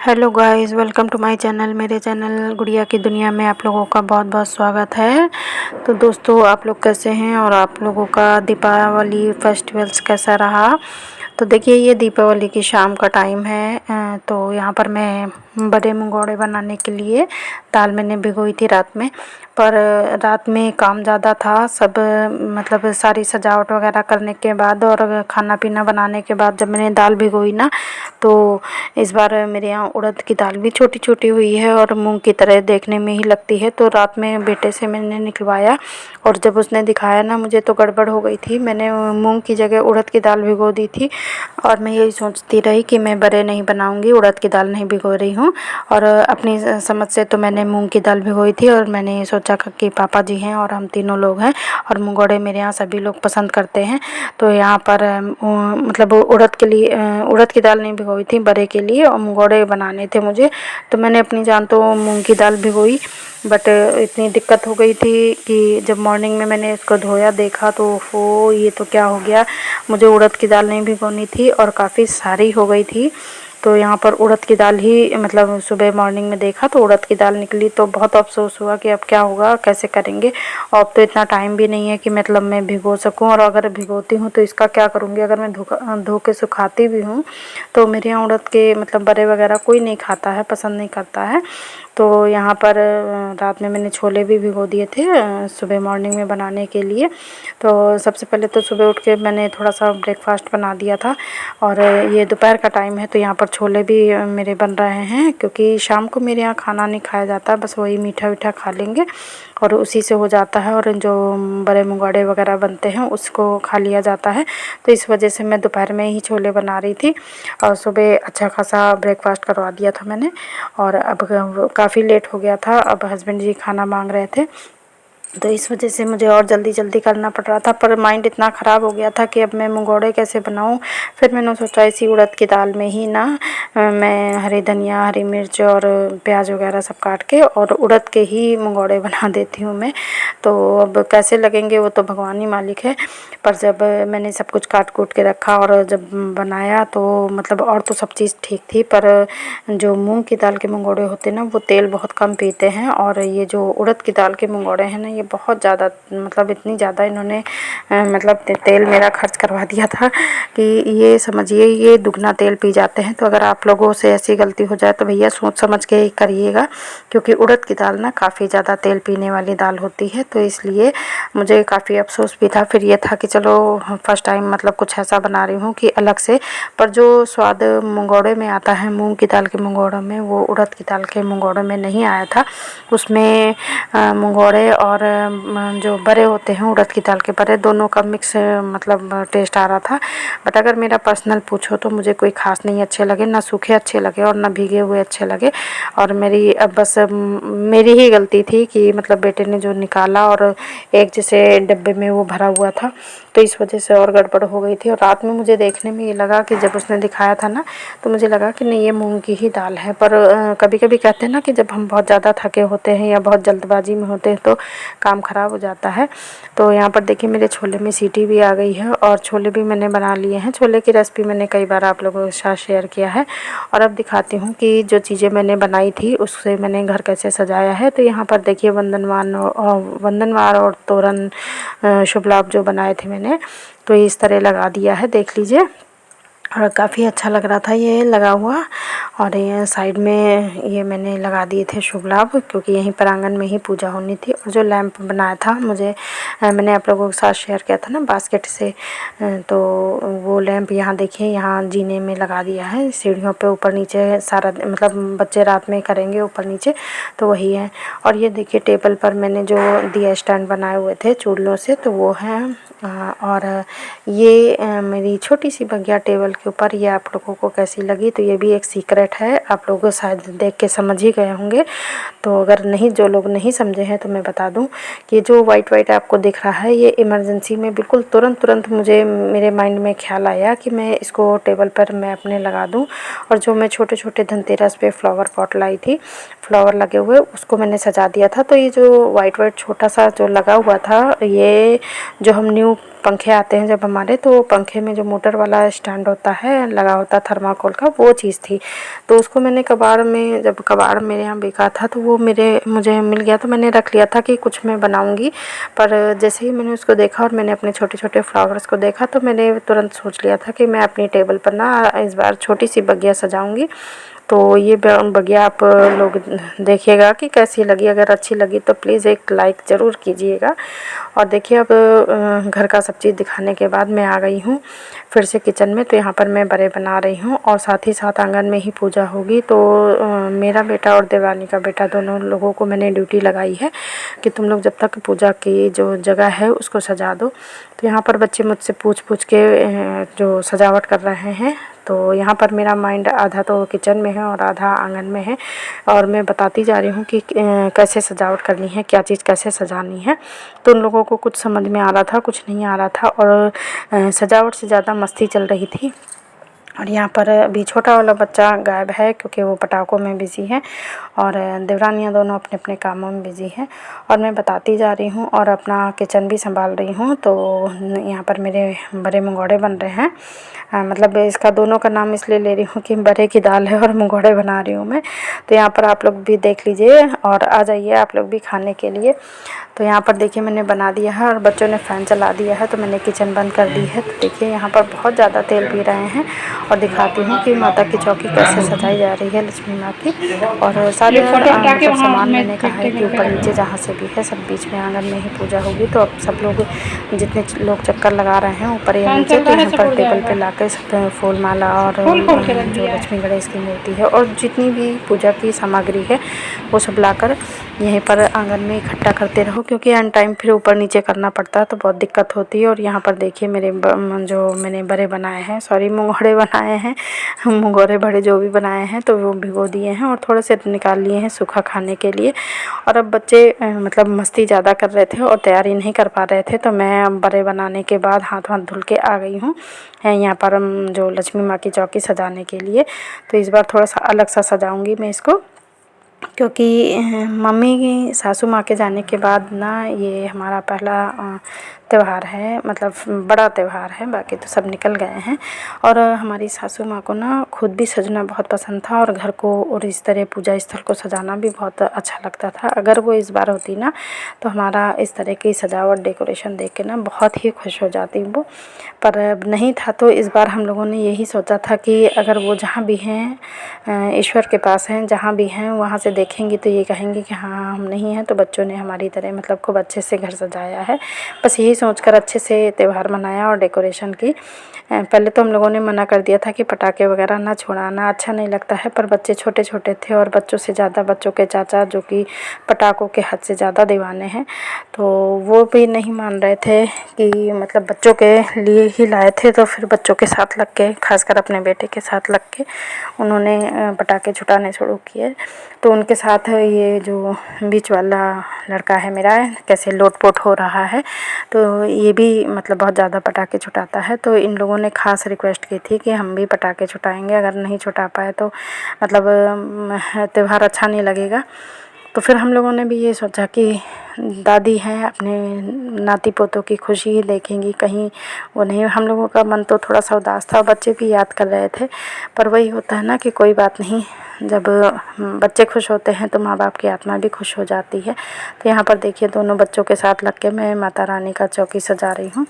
Hello guys, welcome to my channel. मेरे channel गुड़िया की दुनिया में आप लोगों का बहुत बहुत स्वागत है। तो दोस्तों, आप लोग कैसे हैं और आप लोगों का दीपावली फेस्टिवल्स कैसा रहा। तो देखिए, ये दीपावली की शाम का टाइम है। तो यहाँ पर मैं बड़े मंगोड़े बनाने के लिए दाल मैंने भिगोई थी रात में। पर रात में काम ज़्यादा था, सब मतलब सारी सजावट वगैरह करने के बाद और खाना पीना बनाने के बाद जब मैंने दाल भिगोई ना, तो इस बार मेरे यहाँ उड़द की दाल भी छोटी छोटी हुई है और मूंग की तरह देखने में ही लगती है। तो रात में बेटे से मैंने निकलवाया और जब उसने दिखाया ना, मुझे तो गड़बड़ हो गई थी। मैंने मूंग की जगह उड़द की दाल भिगो दी थी और मैं यही सोचती रही कि मैं बड़े नहीं बनाऊंगी, उड़द की दाल नहीं भिगो रही हूँ। और अपनी समझ से तो मैंने मूंग की दाल भिगोई थी और मैंने ये सोचा कि पापा जी हैं और हम तीनों लोग हैं और मंगोड़े मेरे यहाँ सभी लोग पसंद करते हैं। तो यहाँ पर मतलब उड़द के लिए उड़द की दाल नहीं भिगोई थी बड़े के लिए, और मंगोड़े बनाने थे मुझे। तो मैंने अपनी जान तो मूंग की दाल भिगोई, बट इतनी दिक्कत हो गई थी कि जब मॉर्निंग में मैंने इसको धोया देखा तो वो ये तो क्या हो गया। मुझे उड़द की दाल नहीं भिगोनी थी और काफ़ी सारी हो गई थी। तो यहाँ पर उड़द की दाल ही मतलब सुबह मॉर्निंग में देखा तो उड़द की दाल निकली, तो बहुत अफसोस हुआ कि अब क्या होगा, कैसे करेंगे। और अब तो इतना टाइम भी नहीं है कि मतलब मैं भिगो सकूँ, और अगर भिगोती हूँ तो इसका क्या करूँगी। अगर मैं धो के सुखाती भी हूँ तो मेरे यहाँ उड़द के मतलब बड़े वगैरह कोई नहीं खाता है, पसंद नहीं करता है। तो यहाँ पर रात में मैंने छोले भी भिगो दिए थे सुबह मॉर्निंग में बनाने के लिए। तो सबसे पहले तो सुबह उठ के मैंने थोड़ा सा ब्रेकफास्ट बना दिया था, और ये दोपहर का टाइम है तो यहाँ पर छोले भी मेरे बन रहे हैं, क्योंकि शाम को मेरे यहाँ खाना नहीं खाया जाता, बस वही मीठा वीठा खा लेंगे और उसी से हो जाता है। और जो बड़े मंगोड़े वगैरह बनते हैं उसको खा लिया जाता है। तो इस वजह से मैं दोपहर में ही छोले बना रही थी और सुबह अच्छा खासा ब्रेकफास्ट करवा दिया था मैंने। और अब काफ़ी लेट हो गया था, अब हस्बैंड जी खाना मांग रहे थे, तो इस वजह से मुझे और जल्दी जल्दी करना पड़ रहा था। पर माइंड इतना ख़राब हो गया था कि अब मैं मंगोड़े कैसे बनाऊं। फिर मैंने सोचा इसी उड़द की दाल में ही ना मैं हरी धनिया, हरी मिर्च और प्याज वगैरह सब काट के और उड़द के ही मंगोड़े बना देती हूँ मैं। तो अब कैसे लगेंगे वो तो भगवान ही मालिक है। पर जब मैंने सब कुछ काट कूट के रखा और जब बनाया तो मतलब और तो सब चीज़ ठीक थी, पर जो मूंग की दाल के मंगोड़े होते हैं ना, वो तेल बहुत कम पीते हैं। और ये जो उड़द की दाल के मंगोड़े हैं ना, ये बहुत ज़्यादा मतलब इतनी ज़्यादा इन्होंने मतलब तेल मेरा खर्च करवा दिया था कि ये समझिए ये दुगना तेल पी जाते हैं। तो अगर आप लोगों से ऐसी गलती हो जाए तो भैया सोच समझ के ही करिएगा, क्योंकि उड़द की दाल ना काफ़ी ज़्यादा तेल पीने वाली दाल होती है। तो इसलिए मुझे काफ़ी अफसोस भी था। फिर ये था कि चलो फर्स्ट टाइम मतलब कुछ ऐसा बना रही हूँ कि अलग से, पर जो स्वाद मंगोड़े में आता है मूंग की दाल के मंगोड़ों में, वो उड़द की दाल के मंगोड़ों में नहीं आया था। उसमें मंगोड़े और जो बड़े होते हैं उड़द की दाल के बड़े, दोनों का मिक्स मतलब टेस्ट आ रहा था। बट अगर मेरा पर्सनल पूछो तो मुझे कोई ख़ास नहीं अच्छे लगे, ना सूखे अच्छे लगे और ना भीगे हुए अच्छे लगे। और मेरी अब बस मेरी ही गलती थी कि मतलब बेटे ने जो निकाला और एक जैसे डब्बे में वो भरा हुआ था, तो इस वजह से और गड़बड़ हो गई थी। और रात में मुझे देखने में ये लगा कि जब उसने दिखाया था ना, तो मुझे लगा कि नहीं ये मूंग की ही दाल है। पर कभी कभी कहते हैं ना कि जब हम बहुत ज़्यादा थके होते हैं या बहुत जल्दबाजी में होते हैं तो काम ख़राब हो जाता है। तो यहाँ पर देखिए मेरे छोले में सीटी भी आ गई है और छोले भी मैंने बना लिए हैं। छोले की रेसिपी मैंने कई बार आप लोगों के साथ शेयर किया है। और अब दिखाती हूँ कि जो चीज़ें मैंने बनाई थी उससे मैंने घर कैसे सजाया है। तो यहाँ पर देखिए वंदनवार और तोरण शुभ लाभ जो बनाए थे मैंने, तो इस तरह लगा दिया है, देख लीजिए। और काफ़ी अच्छा लग रहा था ये लगा हुआ। और ये साइड में ये मैंने लगा दिए थे शुभ लाभ, क्योंकि यहीं पर आंगन में ही पूजा होनी थी। और जो लैंप बनाया था मैंने आप लोगों के साथ शेयर किया था ना बास्केट से, तो वो लैंप यहाँ देखिए यहाँ जीने में लगा दिया है, सीढ़ियों पे ऊपर नीचे सारा मतलब बच्चे रात में करेंगे ऊपर नीचे, तो वही है। और ये देखिए टेबल पर मैंने जो दिया स्टैंड बनाए हुए थे चूड़ियों से, तो वो है। और ये मेरी छोटी सी बगिया टेबल के ऊपर, ये आप लोगों को कैसी लगी। तो ये भी एक सीक्रेट है, आप लोग शायद देख के समझ ही गए होंगे। तो अगर नहीं, जो लोग नहीं समझे हैं तो मैं बता दूं कि जो वाइट वाइट आपको दिख रहा है, ये इमरजेंसी में बिल्कुल तुरंत मुझे मेरे माइंड में ख्याल आया कि मैं इसको टेबल पर मैं अपने लगा दूं। और जो मैं छोटे छोटे धनतेरस पे फ्लावर पॉट लाई थी, फ्लावर लगे हुए, उसको मैंने सजा दिया था। तो ये जो वाइट वाइट छोटा सा जो लगा हुआ था, ये जो हम न्यू पंखे आते हैं जब हमारे, तो पंखे में जो मोटर वाला स्टैंड होता होता है, लगा होता थर्माकोल का, वो चीज़ थी। तो उसको मैंने कबाड़ में, जब कबाड़ मेरे यहाँ बिका था तो वो मुझे मिल गया, तो मैंने रख लिया था कि कुछ मैं बनाऊँगी। पर जैसे ही मैंने उसको देखा और मैंने अपने छोटे-छोटे फ्लावर्स को देखा तो मैंने तुरंत सोच लिया था कि मैं अपनी टेबल पर ना इस बार छोटी-सी बगिया सजाऊँगी। तो ये बगिया आप लोग देखिएगा कि कैसी लगी। अगर अच्छी लगी तो प्लीज़ एक लाइक ज़रूर कीजिएगा। और देखिए अब घर का सब चीज़ दिखाने के बाद मैं आ गई हूँ फिर से किचन में। तो यहाँ पर मैं बड़े बना रही हूँ और साथ ही साथ आंगन में ही पूजा होगी। तो मेरा बेटा और देवरानी का बेटा दोनों लोगों को मैंने ड्यूटी लगाई है कि तुम लोग जब तक पूजा की जो जगह है उसको सजा दो। तो यहाँ पर बच्चे मुझसे पूछ के जो सजावट कर रहे हैं। तो यहाँ पर मेरा माइंड आधा तो किचन में है और आधा आंगन में है और मैं बताती जा रही हूँ कि कैसे सजावट करनी है, क्या चीज़ कैसे सजानी है। तो उन लोगों को कुछ समझ में आ रहा था, कुछ नहीं आ रहा था और सजावट से ज़्यादा मस्ती चल रही थी। और यहाँ पर अभी छोटा वाला बच्चा गायब है क्योंकि वो पटाखों में बिज़ी है और देवरानियाँ दोनों अपने अपने कामों में बिज़ी हैं। और मैं बताती जा रही हूँ और अपना किचन भी संभाल रही हूँ। तो यहाँ पर मेरे बड़े मंगोड़े बन रहे हैं। मतलब इसका दोनों का नाम इसलिए ले रही हूँ कि बड़े की दाल है और मंगोड़े बना रही हूँ मैं। तो यहाँ पर आप लोग भी देख लीजिए और आ जाइए आप लोग भी खाने के लिए। तो यहाँ पर देखिए मैंने बना दिया है और बच्चों ने फ़ैन चला दिया है तो मैंने किचन बंद कर दी है। तो देखिए यहाँ पर बहुत ज़्यादा तेल पी रहे हैं और दिखाती हूँ कि माता की चौकी कैसे सजाई जा रही है लक्ष्मी माँ की। और सारे मतलब सामान मैंने कहा है कि ऊपर नीचे जहाँ से भी है सब बीच में आंगन में ही पूजा होगी। तो अब सब लोग जितने लोग चक्कर लगा रहे हैं ऊपर या नीचे तो यहाँ पर टेबल पे लाकर सब फूल माला और जो लक्ष्मी गणेश की मूर्ति है और जितनी भी पूजा की सामग्री है वो सब लाकर यहीं पर आंगन में इकट्ठा करते रहो क्योंकि अन टाइम फिर ऊपर नीचे करना पड़ता है तो बहुत दिक्कत होती है। और यहाँ पर देखिए मेरे जो मैंने बड़े बनाए हैं, सॉरी मंगोड़े बनाए हैं, मंगोड़े बड़े जो भी बनाए हैं तो वो भिगो दिए हैं और थोड़े से निकाल लिए हैं सूखा खाने के लिए। और अब बच्चे मतलब मस्ती ज़्यादा कर रहे थे और तैयारी नहीं कर पा रहे थे तो मैं बड़े बनाने के बाद हाथ धुल के आ गई हूँ यहाँ पर जो लक्ष्मी माँ की चौकी सजाने के लिए। तो इस बार थोड़ा सा अलग सा सजाऊँगी मैं इसको क्योंकि मम्मी की सासू माँ के जाने के बाद ना ये हमारा पहला त्यौहार है, मतलब बड़ा त्यौहार है। बाकी तो सब निकल गए हैं। और हमारी सासू माँ को ना खुद भी सजना बहुत पसंद था और घर को और इस तरह पूजा स्थल को सजाना भी बहुत अच्छा लगता था। अगर वो इस बार होती ना तो हमारा इस तरह की सजावट डेकोरेशन देख के ना बहुत ही खुश हो जाती वो। पर अब नहीं था तो इस बार हम लोगों ने यही सोचा था कि अगर वो जहाँ भी हैं ईश्वर के पास हैं, जहाँ भी हैं वहाँ से देखेंगी तो ये कहेंगे कि हाँ हम नहीं हैं। तो बच्चों ने हमारी तरह मतलब खूब अच्छे से घर सजाया है। बस यही सोचकर अच्छे से त्यौहार मनाया और डेकोरेशन की। पहले तो हम लोगों ने मना कर दिया था कि पटाखे वगैरह ना छुड़ाना, अच्छा नहीं लगता है। पर बच्चे छोटे छोटे थे और बच्चों से ज़्यादा बच्चों के चाचा जो कि पटाखों के हद से ज़्यादा दीवाने हैं तो वो भी नहीं मान रहे थे कि मतलब बच्चों के लिए ही लाए थे। तो फिर बच्चों के साथ लग के, खासकर अपने बेटे के साथ लग के उन्होंने पटाखे छुटाने शुरू किए। तो उनके साथ ये जो बीच वाला लड़का है मेरा कैसे लोट-पोट हो रहा है तो ये भी मतलब बहुत ज़्यादा पटाखे छुटाता है। तो इन लोगों ने ख़ास रिक्वेस्ट की थी कि हम भी पटाखे छुटाएंगे, अगर नहीं छुटा पाए तो मतलब त्यौहार अच्छा नहीं लगेगा। तो फिर हम लोगों ने भी ये सोचा कि दादी हैं, अपने नाती पोतों की खुशी ही देखेंगी, कहीं वो नहीं। हम लोगों का मन तो थोड़ा सा उदास था, बच्चे भी याद कर रहे थे। पर वही होता है ना कि कोई बात नहीं, जब बच्चे खुश होते हैं तो माँ बाप की आत्मा भी खुश हो जाती है। तो यहाँ पर देखिए दोनों बच्चों के साथ लग के मैं माता रानी का चौकी सजा रही हूँ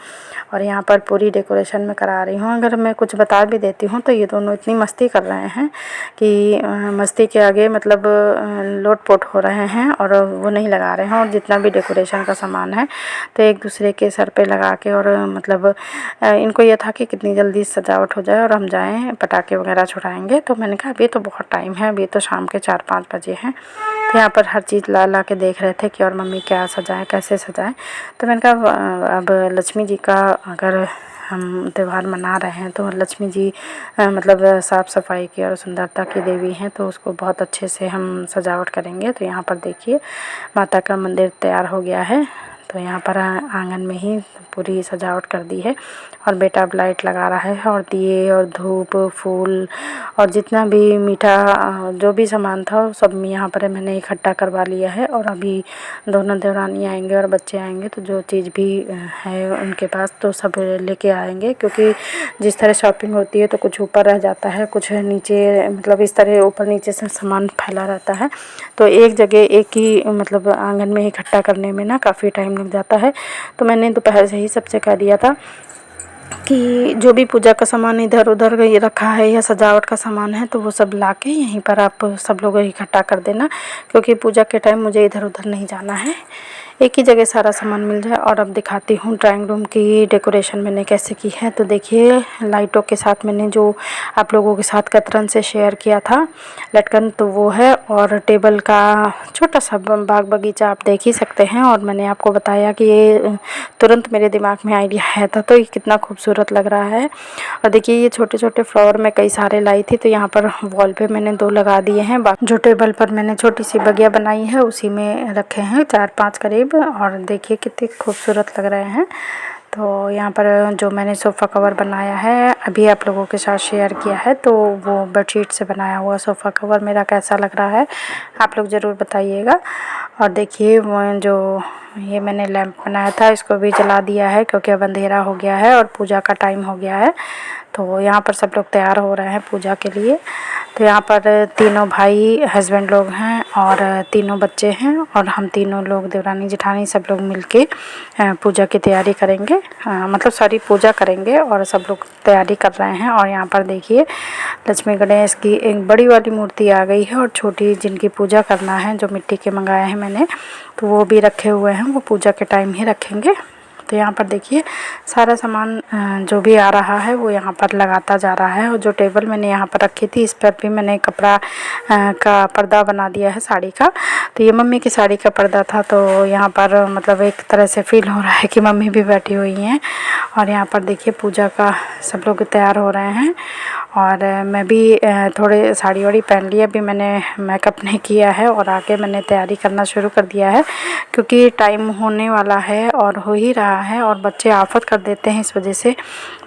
और यहाँ पर पूरी डेकोरेशन में करा रही हूँ। अगर मैं कुछ बता भी देती हूँ तो ये दोनों इतनी मस्ती कर रहे हैं कि मस्ती के आगे मतलब लोट-पोट हो रहे हैं और वो नहीं लगा रहे हैं। और जितना भी डेकोरेशन का सामान है तो एक दूसरे के सर पे लगा के और मतलब इनको ये था कि कितनी जल्दी सजावट हो जाए और हम जाएं पटाखे वगैरह छुड़ाएंगे। तो मैंने कहा अभी तो बहुत टाइम है, अभी तो शाम के 4-5 बजे हैं। तो यहाँ पर हर चीज़ ला के देख रहे थे कि और मम्मी क्या सजाएं, कैसे सजाएं। तो मैंने कहा अब लक्ष्मी जी का अगर हम त्यौहार मना रहे हैं तो लक्ष्मी जी मतलब साफ़ सफाई की और सुंदरता की देवी हैं तो उसको बहुत अच्छे से हम सजावट करेंगे। तो यहाँ पर देखिए माता का मंदिर तैयार हो गया है। तो यहाँ पर आंगन में ही पूरी सजावट कर दी है और बेटा अब लाइट लगा रहा है और दिए और धूप फूल और जितना भी मीठा जो भी सामान था वो सब यहाँ पर मैंने इकट्ठा करवा लिया है। और अभी दोनों देवरानी आएंगे और बच्चे आएंगे तो जो चीज़ भी है उनके पास तो सब लेके आएंगे, क्योंकि जिस तरह शॉपिंग होती है तो कुछ ऊपर रह जाता है, कुछ नीचे, मतलब इस तरह ऊपर नीचे से सामान फैला रहता है। तो एक जगह एक ही मतलब आंगन में इकट्ठा करने में ना काफ़ी टाइम लग जाता है। तो मैंने दोपहर से ही सबसे कह दिया था कि जो भी पूजा का सामान इधर उधर ये रखा है या सजावट का सामान है तो वो सब लाके यहीं पर आप सब लोग इकट्ठा कर देना, क्योंकि पूजा के टाइम मुझे इधर उधर नहीं जाना है, एक ही जगह सारा सामान मिल जाए। और अब दिखाती हूँ ड्राइंग रूम की डेकोरेशन मैंने कैसे की है। तो देखिए लाइटों के साथ मैंने जो आप लोगों के साथ कतरन से शेयर किया था लटकन, तो वो है, और टेबल का छोटा सा बाग बगीचा आप देख ही सकते हैं। और मैंने आपको बताया कि ये तुरंत मेरे दिमाग में आइडिया आया था, तो ये कितना खूबसूरत लग रहा है। और देखिए ये छोटे छोटे फ्लावर मैं कई सारे लाई थी, तो यहाँ पर वॉल पे मैंने 2 लगा दिए हैं। जो टेबल पर मैंने छोटी सी बगिया बनाई है उसी में रखे हैं 4-5 करीब, और देखिए कितने खूबसूरत लग रहे हैं। तो यहाँ पर जो मैंने सोफ़ा कवर बनाया है अभी आप लोगों के साथ शेयर किया है, तो वो बेडशीट से बनाया हुआ सोफ़ा कवर मेरा कैसा लग रहा है आप लोग ज़रूर बताइएगा। और देखिए वो जो ये मैंने लैंप बनाया था इसको भी जला दिया है, क्योंकि अब अंधेरा हो गया है और पूजा का टाइम हो गया है। तो यहाँ पर सब लोग तैयार हो रहे हैं पूजा के लिए। तो यहाँ पर तीनों भाई हस्बैंड लोग हैं और तीनों बच्चे हैं, और हम तीनों लोग देवरानी जेठानी सब लोग मिलके पूजा की तैयारी करेंगे, मतलब सारी पूजा करेंगे और सब लोग तैयारी कर रहे हैं। और यहाँ पर देखिए लक्ष्मी गणेश की एक बड़ी वाली मूर्ति आ गई है, और छोटी जिनकी पूजा करना है जो मिट्टी के मंगाए हैं मैंने, तो वो भी रखे हुए हैं, वो पूजा के टाइम ही रखेंगे। तो यहाँ पर देखिए सारा सामान जो भी आ रहा है वो यहाँ पर लगाता जा रहा है। और जो टेबल मैंने यहाँ पर रखी थी इस पर भी मैंने कपड़ा का पर्दा बना दिया है साड़ी का। तो ये मम्मी की साड़ी का पर्दा था, तो यहाँ पर मतलब एक तरह से फील हो रहा है कि मम्मी भी बैठी हुई हैं। और यहाँ पर देखिए पूजा का सब लोग तैयार हो रहे हैं, और मैं भी थोड़े साड़ी वाड़ी पहन ली, अभी मैंने मेकअप नहीं किया है और आके मैंने तैयारी करना शुरू कर दिया है, क्योंकि टाइम होने वाला है और हो ही रहा है और बच्चे आफत कर देते हैं, इस वजह से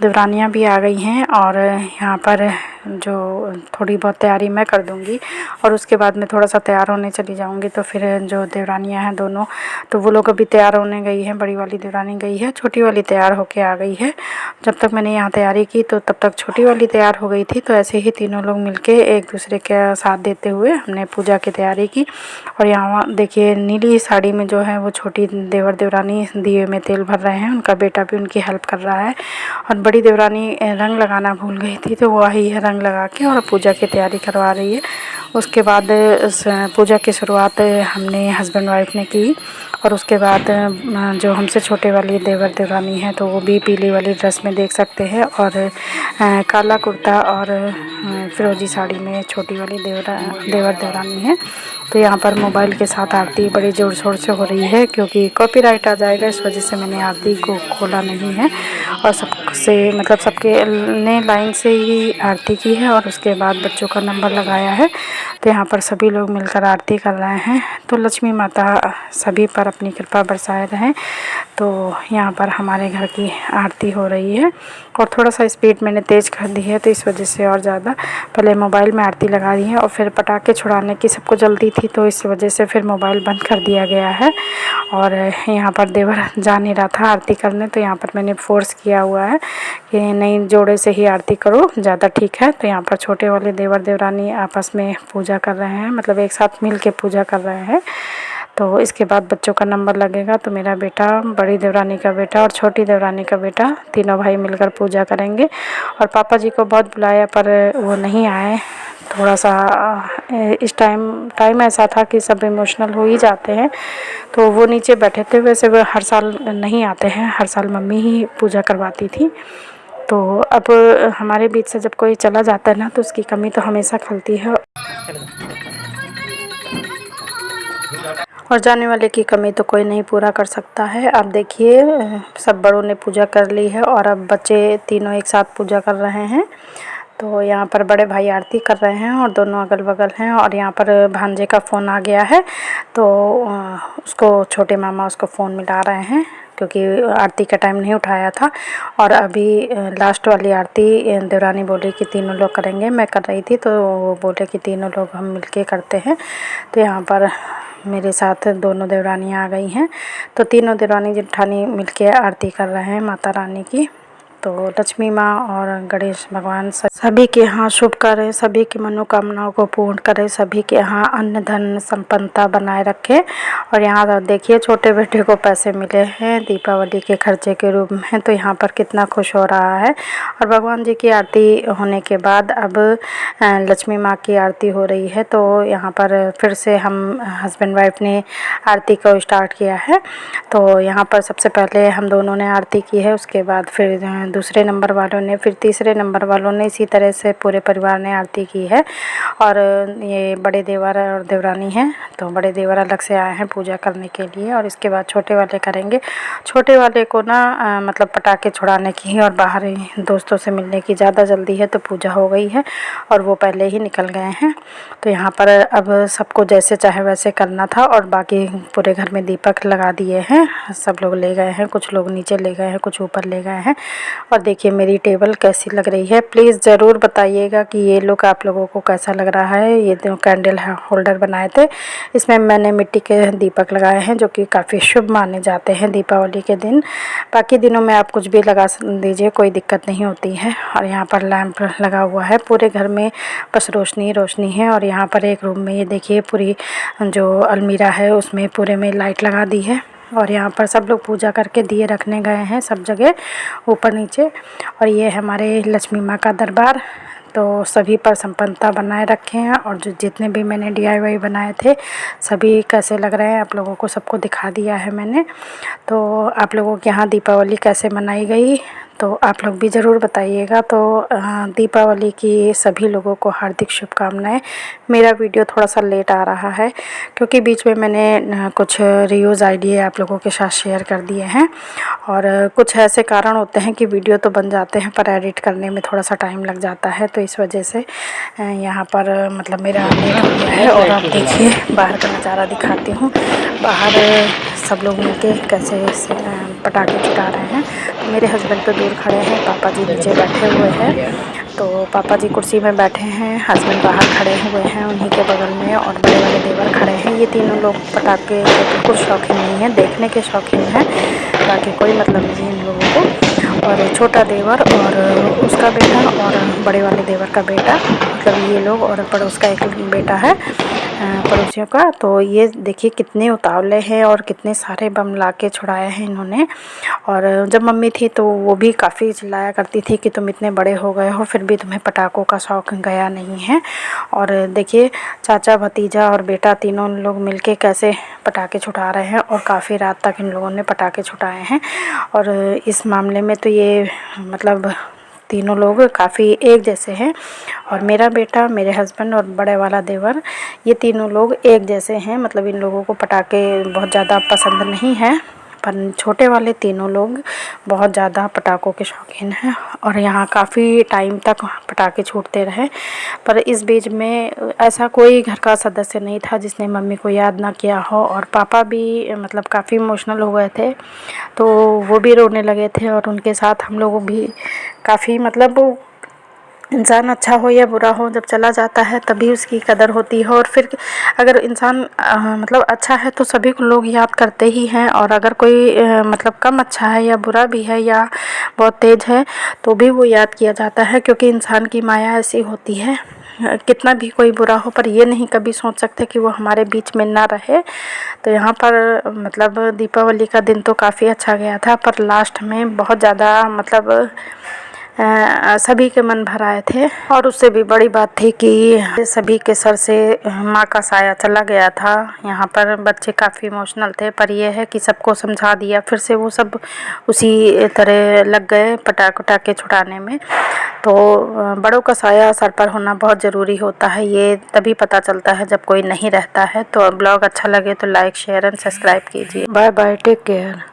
देवरानियाँ भी आ गई हैं। और यहाँ पर जो थोड़ी बहुत तैयारी मैं कर दूँगी और उसके बाद मैं थोड़ा सा तैयार होने चली जाऊँगी। तो फिर जो देवरानियाँ हैं दोनों, तो वो लोग अभी तैयार होने गई हैं, बड़ी वाली देवरानी गई है, छोटी वाली तैयार होके आ गई है। जब तक मैंने यहाँ तैयारी की तो तब तक छोटी वाली तैयार हो गई थी। तो ऐसे ही तीनों लोग मिलके एक दूसरे का साथ देते हुए हमने पूजा की तैयारी की। और यहाँ देखिए नीली साड़ी में जो है वो छोटी देवर देवरानी दिए में तेल भर रहे हैं, उनका बेटा भी उनकी हेल्प कर रहा है। और बड़ी देवरानी रंग लगाना भूल गई थी, तो वो आई है रंग लगा के और पूजा की तैयारी करवा रही है। उसके बाद पूजा की शुरुआत हमने हस्बैंड वाइफ ने की, और उसके बाद जो हमसे छोटे वाली देवर देवरानी है तो वो भी पीली वाली ड्रेस में देख सकते हैं, और काला कुर्ता और फिरोजी साड़ी में छोटी वाली देवर देवरानी है। तो यहाँ पर मोबाइल के साथ आरती बड़ी ज़ोर शोर से हो रही है, क्योंकि कॉपीराइट आ जाएगा, इस वजह से मैंने आरती को खोला नहीं है। और सबसे मतलब सबके ने लाइन से ही आरती की है, और उसके बाद बच्चों का नंबर लगाया है। तो यहाँ पर सभी लोग मिलकर आरती कर रहे हैं। तो लक्ष्मी माता सभी पर अपनी कृपा बरसाए रहें। तो यहाँ पर हमारे घर की आरती हो रही है, और थोड़ा सा स्पीड मैंने तेज़ कर दी है, तो इस वजह से और ज़्यादा पहले मोबाइल में आरती लगा दी है, और फिर पटाखे छुड़ाने की सबको जल्दी थी, तो इस वजह से फिर मोबाइल बंद कर दिया गया है। और यहाँ पर देवर जा नहीं रहा था आरती करने, तो यहाँ पर मैंने फोर्स किया हुआ है कि नहीं, जोड़े से ही आरती करो, ज़्यादा ठीक है। तो यहाँ पर छोटे वाले देवर देवरानी आपस में पूजा कर रहे हैं, मतलब एक साथ मिल के पूजा कर रहे हैं। तो इसके बाद बच्चों का नंबर लगेगा, तो मेरा बेटा, बड़ी देवरानी का बेटा और छोटी देवरानी का बेटा, तीनों भाई मिलकर पूजा करेंगे। और पापा जी को बहुत बुलाया पर वो नहीं आए। थोड़ा सा इस टाइम ऐसा था कि सब इमोशनल हो ही जाते हैं, तो वो नीचे बैठे थे। वैसे वो हर साल नहीं आते हैं, हर साल मम्मी ही पूजा करवाती थी। तो अब हमारे बीच से जब कोई चला जाता है ना, तो उसकी कमी तो हमेशा खलती है, और जाने वाले की कमी तो कोई नहीं पूरा कर सकता है। अब देखिए सब बड़ों ने पूजा कर ली है, और अब बच्चे तीनों एक साथ पूजा कर रहे हैं। तो यहाँ पर बड़े भाई आरती कर रहे हैं और दोनों अगल बगल हैं। और यहाँ पर भांजे का फ़ोन आ गया है तो उसको छोटे मामा उसको फ़ोन मिला रहे हैं, क्योंकि आरती का टाइम नहीं उठाया था। और अभी लास्ट वाली आरती देवरानी बोली कि तीनों लोग करेंगे, मैं कर रही थी तो वो बोले कि तीनों लोग हम मिलके करते हैं। तो यहाँ पर मेरे साथ दोनों देवरानियाँ आ गई हैं, तो तीनों देवरानी जेठानी मिलके आरती कर रहे हैं माता रानी की। तो लक्ष्मी माँ और गणेश भगवान सभी के यहाँ शुभ करें, सभी की मनोकामनाओं को पूर्ण करें, सभी के यहाँ अन्न धन संपन्नता बनाए रखें। और यहाँ देखिए छोटे बेटे को पैसे मिले हैं दीपावली के खर्चे के रूप में, तो यहाँ पर कितना खुश हो रहा है। और भगवान जी की आरती होने के बाद अब लक्ष्मी माँ की आरती हो रही है। तो यहाँ पर फिर से हम हस्बैंड वाइफ ने आरती को स्टार्ट किया है। तो यहाँ पर सबसे पहले हम दोनों ने आरती की है, उसके बाद फिर दूसरे नंबर वालों ने, फिर तीसरे नंबर वालों ने, इसी तरह से पूरे परिवार ने आरती की है। और ये बड़े देवर और देवरानी हैं, तो बड़े देवर अलग से आए हैं पूजा करने के लिए। और इसके बाद छोटे वाले करेंगे। छोटे वाले को ना मतलब पटाखे छुड़ाने की और बाहर दोस्तों से मिलने की ज़्यादा जल्दी है, तो पूजा हो गई है और वो पहले ही निकल गए हैं। तो यहाँ पर अब सबको जैसे चाहे वैसे करना था। और बाकी पूरे घर में दीपक लगा दिए हैं, सब लोग ले गए हैं, कुछ लोग नीचे ले गए हैं, कुछ ऊपर ले गए हैं। और देखिए मेरी टेबल कैसी लग रही है, प्लीज़ ज़रूर बताइएगा कि ये लुक आप लोगों को कैसा लग रहा है। ये दो कैंडल होल्डर बनाए थे, इसमें मैंने मिट्टी के दीपक लगाए हैं जो कि काफ़ी शुभ माने जाते हैं दीपावली के दिन। बाकी दिनों में आप कुछ भी लगा दीजिए, कोई दिक्कत नहीं होती है। और यहाँ पर लैंप लगा हुआ है, पूरे घर में बस रोशनी रोशनी है। और यहाँ पर एक रूम में ये देखिए पूरी जो अलमीरा है उसमें पूरे में लाइट लगा दी है। और यहाँ पर सब लोग पूजा करके दिए रखने गए हैं सब जगह ऊपर नीचे। और ये हमारे लक्ष्मी माँ का दरबार, तो सभी पर संपन्नता बनाए रखे हैं। और जो जितने भी मैंने DIY बनाए थे सभी कैसे लग रहे हैं आप लोगों को सबको दिखा दिया है मैंने। तो आप लोगों के यहाँ दीपावली कैसे मनाई गई तो आप लोग भी ज़रूर बताइएगा। तो दीपावली की सभी लोगों को हार्दिक शुभकामनाएं। मेरा वीडियो थोड़ा सा लेट आ रहा है क्योंकि बीच में मैंने कुछ रीयूज़ आइडिया आप लोगों के साथ शेयर कर दिए हैं। और कुछ ऐसे कारण होते हैं कि वीडियो तो बन जाते हैं पर एडिट करने में थोड़ा सा टाइम लग जाता है, तो इस वजह से यहाँ पर मतलब मेरा लेट हो गया है। और आप देखिए बाहर का नज़ारा दिखाती हूँ, बाहर सब लोग मिलके कैसे पटाखे छुटा रहे हैं। तो मेरे हस्बैंड तो दूर खड़े हैं, पापा जी नीचे बैठे हुए हैं। तो पापा जी कुर्सी में बैठे हैं, हस्बैंड बाहर खड़े हुए हैं उन्हीं के बगल में। और बड़े वाले देवर खड़े हैं। ये तीनों लोग पटाखे के बिल्कुल शौकीन नहीं हैं, देखने के शौकीन हैं, बाकी कोई मतलब नहीं है इन लोगों को। और छोटा देवर और उसका बेटा और बड़े वाले देवर का बेटा, मतलब ये लोग, और पड़ोस का एक बेटा है पड़ोसियों का। तो ये देखिए कितने उतावले हैं और कितने सारे बम ला के छुड़ाए हैं इन्होंने। और जब मम्मी थी तो वो भी काफ़ी चिल्लाया करती थी कि तुम इतने बड़े हो गए हो फिर भी तुम्हें पटाखों का शौक़ गया नहीं है। और देखिए चाचा भतीजा और बेटा तीनों लोग मिलके कैसे पटाखे छुटा रहे हैं और काफ़ी रात तक इन लोगों ने पटाखे छुटाए हैं। और इस मामले में तो ये मतलब तीनों लोग काफ़ी एक जैसे हैं। और मेरा बेटा, मेरे हस्बैंड और बड़े वाला देवर, ये तीनों लोग एक जैसे हैं। मतलब इन लोगों को पटाखे बहुत ज़्यादा पसंद नहीं है, पर छोटे वाले तीनों लोग बहुत ज़्यादा पटाखों के शौकीन हैं। और यहाँ काफ़ी टाइम तक पटाखे छूटते रहे। पर इस बीच में ऐसा कोई घर का सदस्य नहीं था जिसने मम्मी को याद ना किया हो। और पापा भी मतलब काफ़ी इमोशनल हो गए थे, तो वो भी रोने लगे थे। और उनके साथ हम लोग भी काफ़ी, मतलब इंसान अच्छा हो या बुरा हो, जब चला जाता है तभी उसकी कदर होती है। और फिर अगर इंसान मतलब अच्छा है तो सभी को लोग याद करते ही हैं। और अगर कोई मतलब कम अच्छा है या बुरा भी है या बहुत तेज़ है तो भी वो याद किया जाता है, क्योंकि इंसान की माया ऐसी होती है। कितना भी कोई बुरा हो पर ये नहीं कभी सोच सकते कि वो हमारे बीच में ना रहे। तो यहाँ पर मतलब दीपावली का दिन तो काफ़ी अच्छा गया था, पर लास्ट में बहुत ज़्यादा मतलब सभी के मन भर आए थे। और उससे भी बड़ी बात थी कि सभी के सर से माँ का साया चला गया था। यहाँ पर बच्चे काफ़ी इमोशनल थे, पर यह है कि सबको समझा दिया, फिर से वो सब उसी तरह लग गए पटाखे छुटाने में। तो बड़ों का साया सर पर होना बहुत ज़रूरी होता है, ये तभी पता चलता है जब कोई नहीं रहता है। तो ब्लॉग अच्छा लगे तो लाइक शेयर एंड सब्सक्राइब कीजिए। Bye bye, take care.